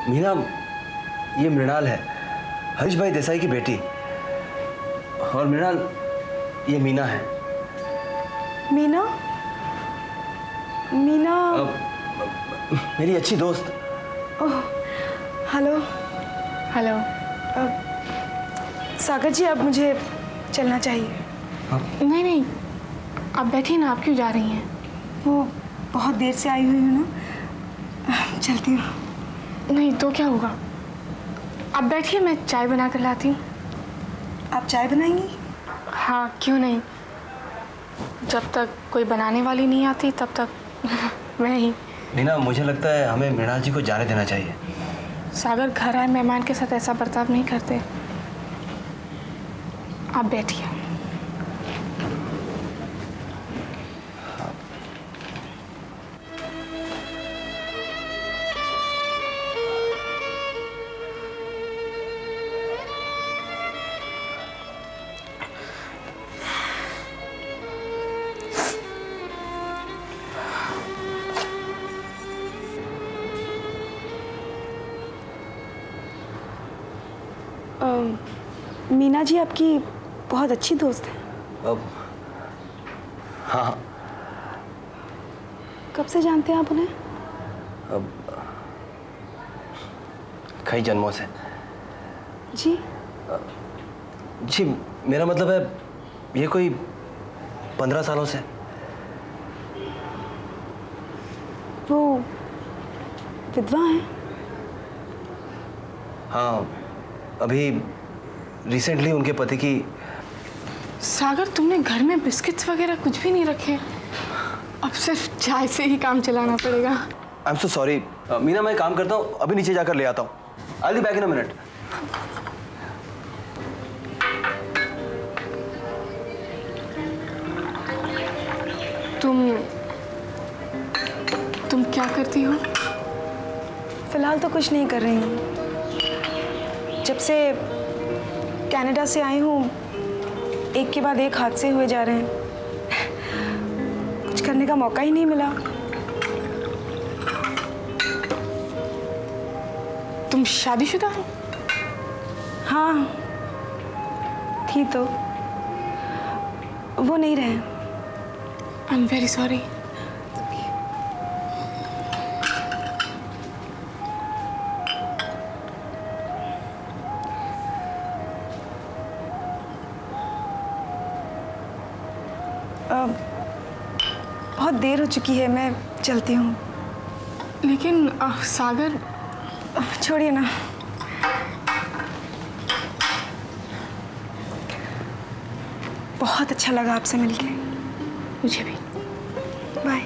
मीना, ये मृणाल है, हरीश भाई देसाई की बेटी। और मृणाल, ये मीना है। मीना? मीना? मेरी अच्छी दोस्त। ओह, हेलो। हेलो। सागर जी, अब मुझे चलना चाहिए। नहीं नहीं, आप बैठिए ना, आप क्यों जा रही हैं? वो बहुत देर से आई हुई हूँ ना, चलती हूँ। नहीं तो क्या होगा, आप बैठिए, मैं चाय बना कर लाती हूँ। आप चाय बनाएंगी? हाँ, क्यों नहीं। जब तक कोई बनाने वाली नहीं आती तब तक मैं ही। मीना, मुझे लगता है हमें मृणाल जी को जाने देना चाहिए। सागर घर आए मेहमान के साथ ऐसा बर्ताव नहीं करते। आप बैठिए। मीना जी आपकी बहुत अच्छी दोस्त है। अब हाँ, कब से जानते हैं आप उन्हें? अब कई जन्मों से। जी? जी, मेरा मतलब है ये कोई 15 सालों से। वो विधवा हैं? हाँ, अभी रिसेंटली उनके पति की। सागर, तुमने घर में बिस्किट्स वगैरह कुछ भी नहीं रखे? अब सिर्फ चाय से ही काम चलाना पड़ेगा। I am so sorry Meena, मैं काम करता हूँ, अभी नीचे जाकर ले आता हूँ। I will be back in a minute. तुम क्या करती हो? फिलहाल तो कुछ नहीं कर रही हूँ। जब से कनाडा से आई हूँ, एक के बाद एक हादसे हुए जा रहे हैं। कुछ करने का मौका ही नहीं मिला। तुम शादीशुदा हो? हाँ, थी तो। वो नहीं रहे। I am very sorry. बहुत देर हो चुकी है, मैं चलती हूँ। लेकिन सागर, छोड़िए ना। बहुत अच्छा लगा आपसे मिलके। मुझे भी। बाय।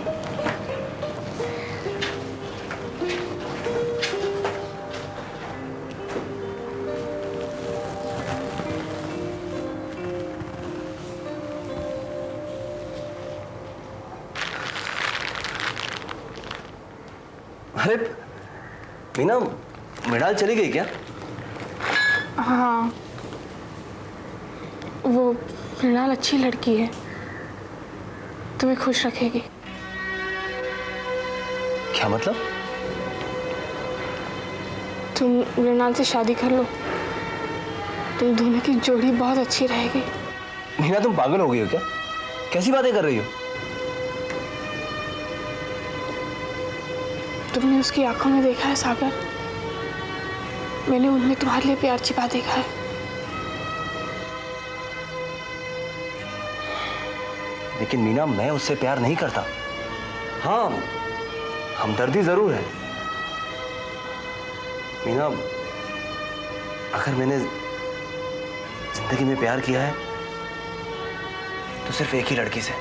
अरे मीना, मृणाल चली गई क्या? हाँ, वो मृणाल अच्छी लड़की है, तुम्हें खुश रखेगी। क्या मतलब? तुम मृणाल से शादी कर लो, तुम दोनों की जोड़ी बहुत अच्छी रहेगी। मीना, तुम पागल हो गई हो क्या? कैसी बातें कर रही हो? तुमने उसकी आंखों में देखा है सागर, मैंने उनमें तुम्हारे लिए प्यार छिपा देखा है। लेकिन मीना, मैं उससे प्यार नहीं करता। हाँ, हमदर्दी जरूर है। मीना, अगर मैंने जिंदगी में प्यार किया है तो सिर्फ एक ही लड़की से,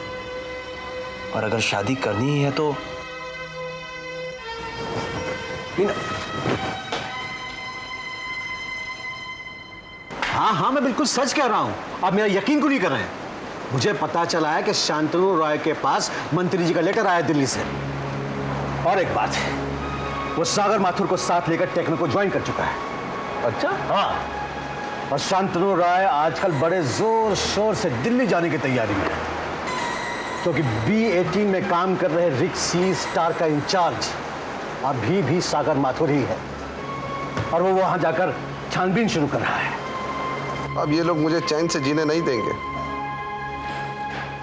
और अगर शादी करनी ही है तो मीना। हाँ हाँ, मैं बिल्कुल सच कह रहा हूं। आप मेरा यकीन क्यों नहीं कर रहे हैं? मुझे पता चला है कि शांतनु रॉय के पास मंत्री जी का लेटर आया दिल्ली से। और एक बात, वो सागर माथुर को साथ लेकर टेक्नो को ज्वाइन कर चुका है। अच्छा? हाँ। और शांतनु रॉय आजकल बड़े जोर शोर से दिल्ली जाने की तैयारी में है, क्योंकि B18 में काम कर रहे रिक सी स्टार का इंचार्ज अभी भी सागर माथुर ही है। और वो वहां जाकर छानबीन शुरू कर रहा है। अब ये लोग मुझे चैन से जीने नहीं देंगे।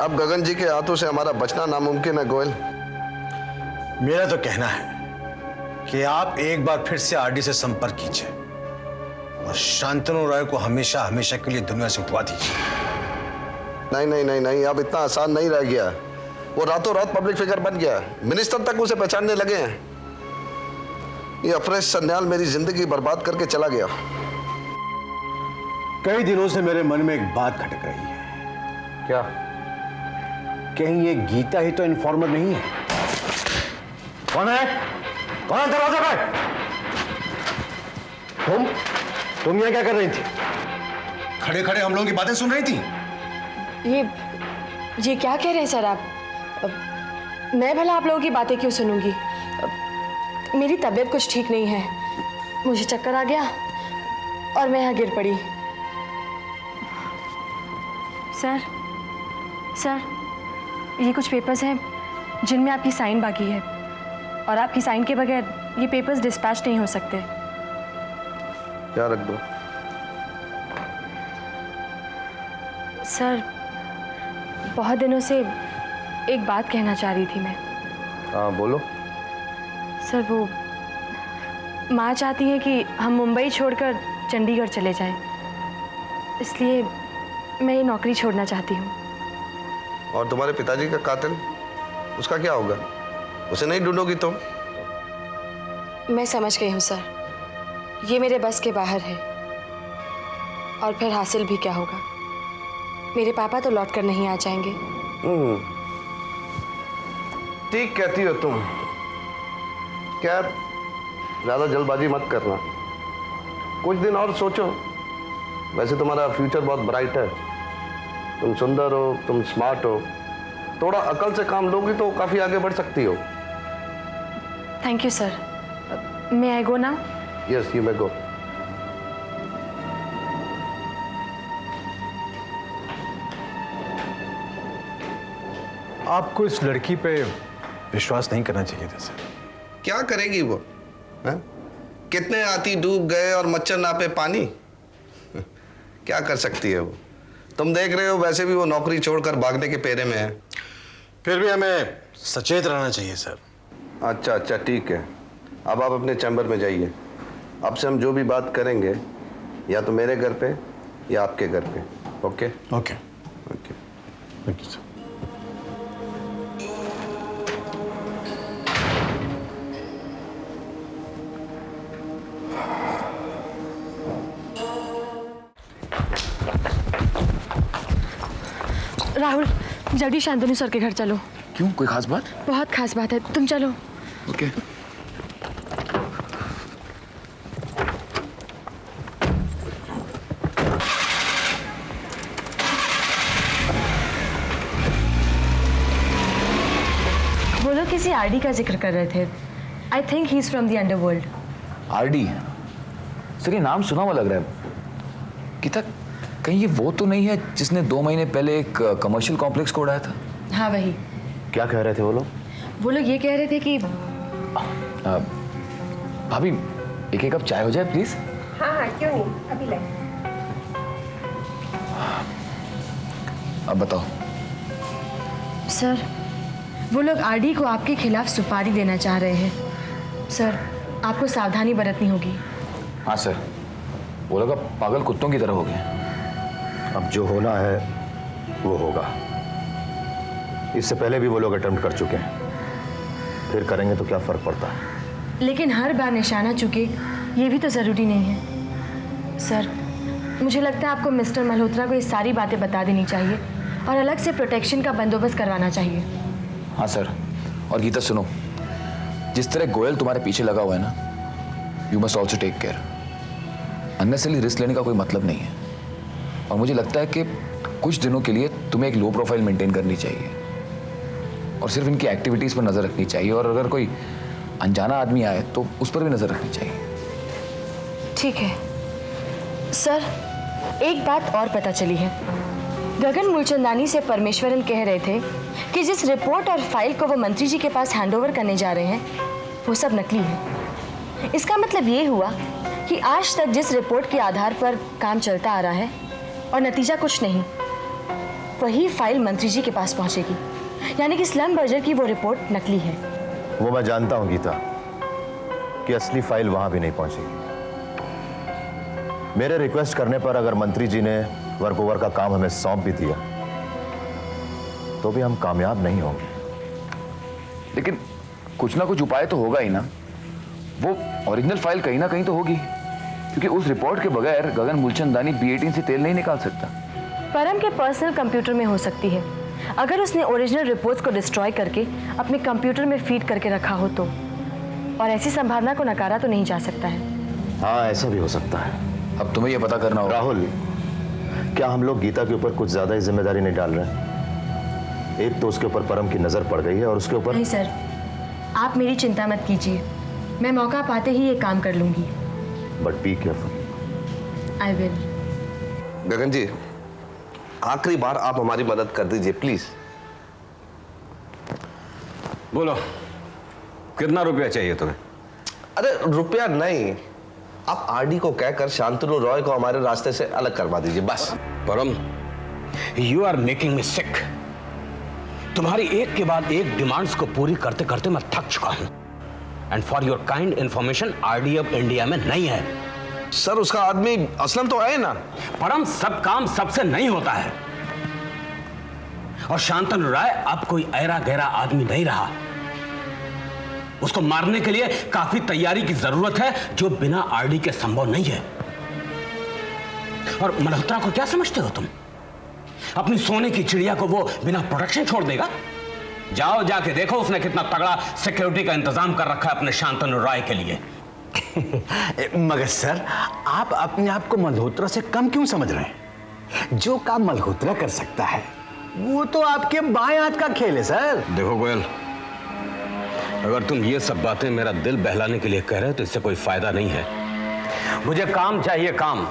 अब गगन जी के हाथों से हमारा बचना नामुमकिन है गोयल। मेरा तो कहना है कि आप एक बार फिर से आरडी से संपर्क कीजिए और शांतनु रॉय को हमेशा हमेशा के लिए दुनिया से उठवा दीजिए। नहीं नहीं नहीं नहीं, अब इतना आसान नहीं रह गया। वो रातों रात पब्लिक फिगर बन गया, मिनिस्टर तक उसे पहचानने लगे हैं। ये अफरेश सन्याल मेरी जिंदगी बर्बाद करके चला गया। कई दिनों से मेरे मन में एक बात खटक रही है। क्या? कहीं ये गीता ही तो इन्फॉर्मर नहीं है? कौन है? कौन है दरवाजा पे? तुम यहाँ क्या कर रही थी? खड़े खड़े हम लोगों की बातें सुन रही थी? ये क्या कह रहे हैं सर आप? मैं भला आप लोगों की बातें क्यों सुनूंगी? मेरी तबीयत कुछ ठीक नहीं है, मुझे चक्कर आ गया और मैं यहाँ गिर पड़ी। सर ये कुछ पेपर्स हैं जिनमें आपकी साइन बाकी है और आपकी साइन के बगैर ये पेपर्स डिस्पैच नहीं हो सकते। क्या रख दो? सर बहुत दिनों से एक बात कहना चाह रही थी मैं। हाँ बोलो। सर वो माँ चाहती हैं कि हम मुंबई छोड़कर चंडीगढ़ चले जाएं, इसलिए मैं ये नौकरी छोड़ना चाहती हूँ। और तुम्हारे पिताजी का कातिल, उसका क्या होगा? उसे नहीं ढूंढोगी तुम? मैं समझ गई हूँ सर, ये मेरे बस के बाहर है। और फिर हासिल भी क्या होगा? मेरे पापा तो लौट कर नहीं आ जाएंगे। ठीक कहती हो तुम। क्या ज्यादा जल्दबाजी मत करना, कुछ दिन और सोचो। वैसे तुम्हारा फ्यूचर बहुत ब्राइट है, तुम सुंदर हो, तुम स्मार्ट हो, थोड़ा अकल से काम लोगी तो काफी आगे बढ़ सकती हो। Thank you sir. May I go now? Yes you may go. आपको इस लड़की पे विश्वास नहीं करना चाहिए था सर। क्या करेगी वो? है? कितने हाथी डूब गए और मच्छर नापे पानी। क्या कर सकती है वो? तुम देख रहे हो, वैसे भी वो नौकरी छोड़कर भागने के फेरे में है। फिर भी हमें सचेत रहना चाहिए सर। अच्छा ठीक है, अब आप अपने चैम्बर में जाइए। अब से हम जो भी बात करेंगे या तो मेरे घर पे या आपके घर पे। Okay okay okay. Thank you sir. Rahul जल्दी शांतनु सर के घर चलो। क्यों, कोई खास बात? बहुत खास बात है, तुम चलो। ओके। वो लोग किसी आरडी का जिक्र कर रहे थे। I think he is from the underworld. RD? Sir ये नाम सुना हुआ लग रहा है। गीता, कहीं ये वो तो नहीं है जिसने 2 महीने पहले एक कमर्शियल कॉम्प्लेक्स को उड़ाया था? हाँ वही। क्या कह रहे थे वो लोग? वो लोग ये कह रहे थे कि भाभी एक कप चाय हो जाए प्लीज। हाँ क्यों नहीं, अभी लाए। अब बताओ। सर वो लोग आरडी को आपके खिलाफ सुपारी देना चाह रहे हैं। सर आपको सावधानी बरतनी होगी। हाँ सर, वो लोग अब पागल कुत्तों की तरह हो गए। अब जो होना है वो होगा। इससे पहले भी वो लोग अटेम्प्ट कर चुके हैं, फिर करेंगे तो क्या फर्क पड़ता है। लेकिन हर बार निशाना चुके ये भी तो ज़रूरी नहीं है। सर मुझे लगता है आपको मिस्टर मल्होत्रा को ये सारी बातें बता देनी चाहिए और अलग से प्रोटेक्शन का बंदोबस्त करवाना चाहिए। हाँ सर, और गीता सुनो, जिस तरह गोयल तुम्हारे पीछे लगा हुआ है ना, you must also take care. Unnecessary risk लेने का कोई मतलब नहीं है। और मुझे लगता है कि कुछ दिनों के लिए तुम्हें एक लो प्रोफाइल मेंटेन करनी चाहिए और सिर्फ इनकी एक्टिविटीज़ पर नज़र रखनी चाहिए। और अगर कोई अनजाना आदमी आए तो उस पर भी नज़र रखनी चाहिए। ठीक है सर। एक बात और पता चली है, गगन मूलचंदानी से परमेश्वरन कह रहे थे कि जिस रिपोर्ट और फाइल को वो मंत्री जी के पास हैंडओवर करने जा रहे हैं वो सब नकली है। इसका मतलब ये हुआ कि आज तक जिस रिपोर्ट के आधार पर काम चलता आ रहा है और नतीजा कुछ नहीं, वही फाइल मंत्री जी के पास पहुंचेगी। यानी कि स्लम बर्जर की वो रिपोर्ट नकली है। वो मैं जानता हूं गीता कि असली फाइल वहां भी नहीं पहुंचेगी। मेरे रिक्वेस्ट करने पर अगर मंत्री जी ने वर्क ओवर का काम हमें सौंप भी दिया तो भी हम कामयाब नहीं होंगे। लेकिन कुछ ना कुछ उपाय तो होगा ही ना। वो ओरिजिनल फाइल कहीं ना कहीं तो होगी, क्योंकि उस रिपोर्ट के बगैर गगन मूलचंदानी B18 से तेल नहीं निकाल सकता। परम के पर्सनल कंप्यूटर में हो सकती है, अगर उसने ओरिजिनल रिपोर्ट्स को डिस्ट्रॉय करके अपने कंप्यूटर में फीड करके रखा हो तो। और ऐसी संभावना को नकारा तो नहीं जा सकता है। हाँ, ऐसा भी हो सकता है। अब तुम्हें यह पता करना होगा। राहुल, क्या हम लोग गीता के ऊपर कुछ ज्यादा ही जिम्मेदारी नहीं डाल रहे हैं? एक तो उसके ऊपर परम की नजर पड़ गई है और उसके ऊपर। नहीं सर, आप मेरी चिंता मत कीजिए, मैं मौका पाते ही ये काम कर लूंगी। But be careful. I will. Gagan ji, आखिरी बार आप हमारी मदद कर दीजिए प्लीज। बोलो, कितना रुपया चाहिए तुम्हें? अरे रुपया नहीं, आप आरडी को कहकर शांतनु रॉय को हमारे रास्ते से अलग करवा दीजिए बस। परम, यू आर मेकिंग मी सिक। तुम्हारी एक के बाद एक डिमांड्स को पूरी करते करते मैं थक चुका हूं। And for your kind information, RD अब इंडिया में नहीं है। सर, उसका आदमी असलम तो है ना। परम, सब काम सबसे नहीं होता है। और शांतनु राय अब कोई ऐरा गहरा आदमी नहीं रहा। उसको मारने के लिए काफी तैयारी की जरूरत है, जो बिना आरडी के संभव नहीं है। और मल्होत्रा को क्या समझते हो तुम? अपनी सोने की चिड़िया को वो बिना प्रोटेक्शन छोड़ देगा? जाओ, जाके देखो उसने कितना तगड़ा सिक्योरिटी का इंतजाम कर रखा है अपने शांतनु राय के लिए। मगर सर, आप अपने आप को मल्होत्रा से कम क्यों समझ रहे हैं? जो काम मल्होत्रा कर सकता है वो तो आपके बाएं हाथ का खेल है सर। देखो गोयल, अगर तुम ये सब बातें मेरा दिल बहलाने के लिए कह रहे हो तो इससे कोई फायदा नहीं है। मुझे काम चाहिए, काम।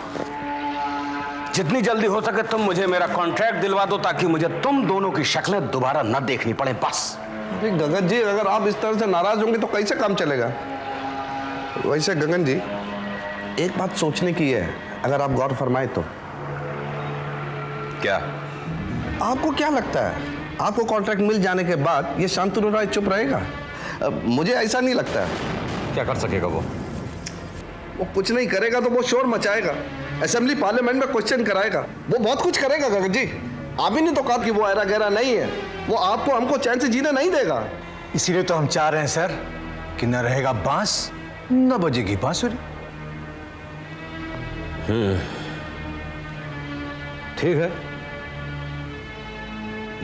जितनी जल्दी हो सके तुम मुझे मेरा कॉन्ट्रैक्ट दिलवा दो, ताकि मुझे तुम दोनों की शक्लें दोबारा न देखनी पड़े, बस। गगन जी, अगर आप इस तरह से नाराज होंगे तो कैसे काम चलेगा? वैसे गगन जी, एक बात सोचने की है, अगर आप गौर फरमाए तो। क्या? आपको क्या लगता है, आपको कॉन्ट्रैक्ट मिल जाने के बाद ये शांतनु राय चुप रहेगा? मुझे ऐसा नहीं लगता है। क्या कर सकेगा वो? वो कुछ नहीं करेगा तो वो शोर मचाएगा, असेंबली पार्लियामेंट में क्वेश्चन कराएगा, वो बहुत कुछ करेगा गगन जी। आप ही ने तो कहा कि वो ऐरा गहरा नहीं है, वो आपको हमको चैन से जीने नहीं देगा। इसीलिए तो हम चाह रहे हैं सर कि न रहेगा बांस न बजेगी बांसुरी। ठीक है,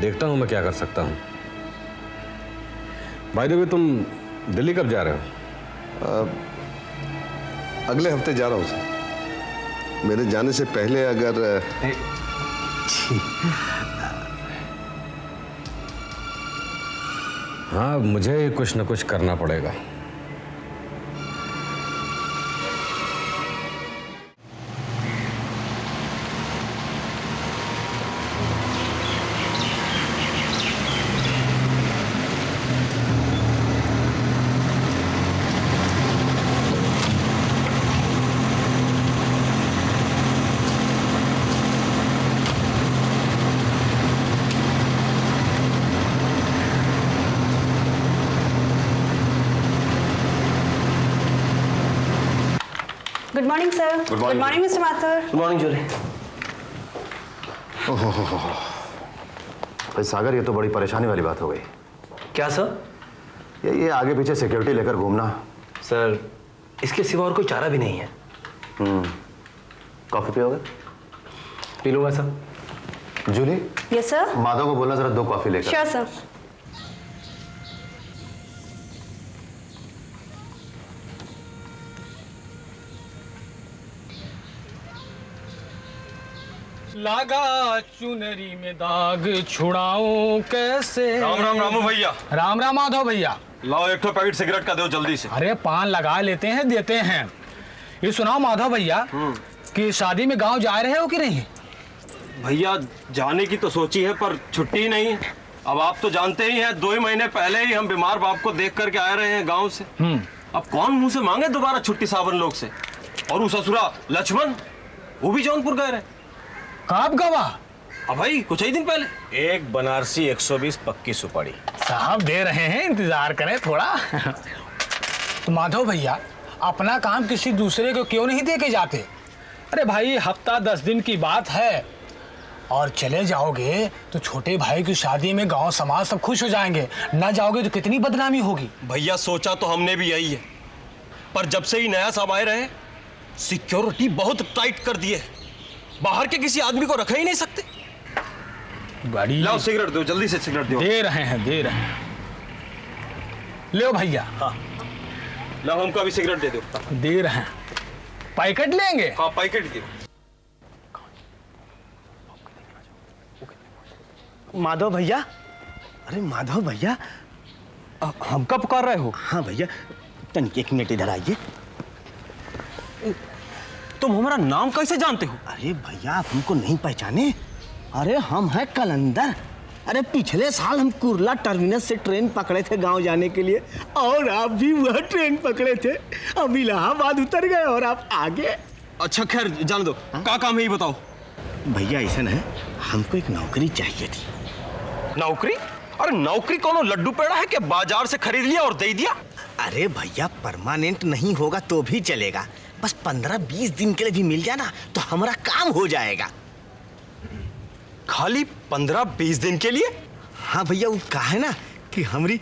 देखता हूं मैं क्या कर सकता हूं। भाई देवी, तुम दिल्ली कब जा रहे हो? अगले हफ्ते जा रहा हूँ सर। मेरे जाने से पहले अगर हाँ, मुझे कुछ न कुछ करना पड़ेगा। Good morning sir. Good morning mister Mathur. Good morning Julie. भाई सागर, ये तो बड़ी परेशानी वाली बात हो गई। क्या सर? ये आगे पीछे सिक्योरिटी लेकर घूमना। सर, इसके सिवा और कोई चारा भी नहीं है। कॉफी पियोगे? पी लूंगा sir. Julie, yes sir. Madhav को बोलना जरा 2 कॉफी लेकर। Sure sir. लागा चुनरी में दाग छुड़ाऊं कैसे। राम राम रामू भैया। राम राम माधव भैया। लाओ एक तो पैकेट सिगरेट का दो जल्दी से। अरे पान लगा लेते हैं, देते हैं। ये सुनाओ माधव भैया कि शादी में गांव जा रहे हो कि नहीं? भैया जाने की तो सोची है पर छुट्टी नहीं। अब आप तो जानते ही हैं, 2 ही महीने पहले ही हम बीमार बाप को देख करके आए रहे हैं गांव से। अब कौन मुंह से मांगे दोबारा छुट्टी सावन लोग से। और वो ससुरा लक्ष्मण वो भी जौनपुर गए रहे। कब गवा? अब भाई कुछ ही दिन पहले। एक बनारसी 120 पक्की सुपारी। साहब दे रहे हैं, इंतजार करें थोड़ा। तो माधव भैया अपना काम किसी दूसरे को क्यों नहीं दे के जाते? अरे भाई हफ्ता 10 दिन की बात है, और चले जाओगे तो छोटे भाई की शादी में गांव समाज सब खुश हो जाएंगे, ना जाओगे तो कितनी बदनामी होगी। भैया सोचा तो हमने भी यही है, पर जब से ही नया साहब आए रहे सिक्योरिटी बहुत टाइट कर दिए, बाहर के किसी आदमी को रख ही नहीं सकते। बड़ी लाओ सिगरेट दो, जल्दी से सिगरेट दो। दे रहे हैं, दे रहे हैं। लो भैया। हाँ लाओ, हमको अभी सिगरेट दे दो। दे रहे हैं। पैकेट लेंगे? हाँ पैकेट दे। माधव भैया, अरे माधव भैया, हमका पुकार रहे हो? हाँ भैया, तनिक 1 मिनट इधर आइए। तुम हमारा नाम कैसे जानते हो? अरे भैया आप हमको नहीं पहचाने? अरे हम हैं कलंदर। अरे पिछले साल हम कुर्ला टर्मिनस से ट्रेन पकड़े थे गांव जाने के लिए, और आप भी वह ट्रेन पकड़े थे। हम इलाहाबाद उतर गए और आप आगे। अच्छा खैर जान दो, क्या काम है ये बताओ। भैया ऐसा है, हमको एक नौकरी चाहिए थी। नौकरी? अरे नौकरी कौन लड्डू पेड़ा है कि बाजार से खरीद लिया और दे दिया? अरे भैया परमानेंट नहीं होगा तो भी चलेगा, बस 15-20 दिन के लिए भी मिल जाना तो हमारा काम हो जाएगा। खाली 15-20 दिन के लिए? हाँ भैया, वो कहा है ना कि हमारी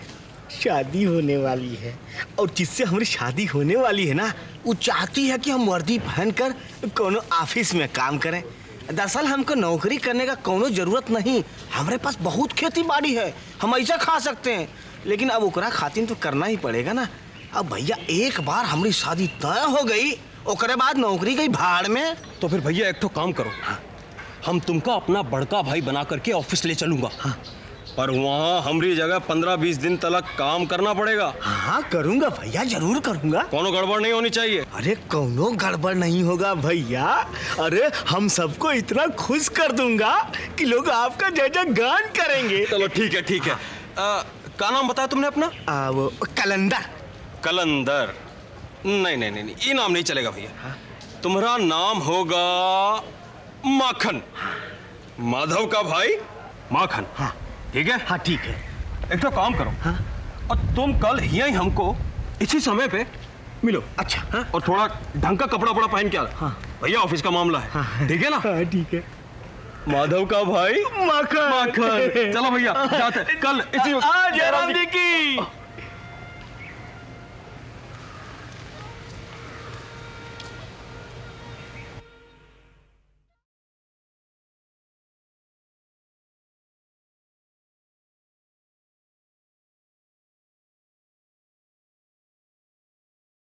शादी होने वाली है, और जिससे हमारी शादी होने वाली है ना, वो चाहती है कि हम वर्दी पहनकर कोनो ऑफिस में काम करें। दरअसल हमको नौकरी करने का कोनो जरूरत नहीं, हमारे पास बहुत खेती बाड़ी है, हम ऐसा खा सकते हैं, लेकिन अब ओकरा खातिर तो करना ही पड़ेगा ना। अब भैया एक बार हमारी शादी तय हो गई, ओकरे बाद नौकरी गई भाड़ में। तो फिर भैया एक तो काम करो, हम तुमको अपना बड़का भाई बना करके ऑफिस ले चलूंगा। हाँ। पर वहाँ हमारी जगह 15-20 दिन तक काम करना पड़ेगा। हाँ करूँगा भैया, जरूर करूँगा। कोनो गड़बड़ नहीं होनी चाहिए। अरे कोनो गड़बड़ नहीं होगा भैया। अरे हम सबको इतना खुश कर दूंगा कि लोग आपका जय गान करेंगे। चलो ठीक है ठीक है। क्या नाम बताया तुमने अपना? वो कलंदर। कलंदर? नहीं नहीं नहीं, ये नाम नहीं चलेगा भैया। हाँ? तुम्हारा नाम होगा माखन। हाँ। माधव का भाई माखन। हाँ ठीक है? हाँ ठीक है। एक तो काम करो। हाँ? और तुम कल यहीं हमको इसी समय पे मिलो। अच्छा। हाँ? और थोड़ा ढंग का कपड़ा वपड़ा पहन के आ। हाँ। भैया ऑफिस का मामला है। हाँ। ठीक है ना? हाँ ठीक है। माधव का भाई माखन। माखन। चलो भैया जाते कल इसी जय राम जी की।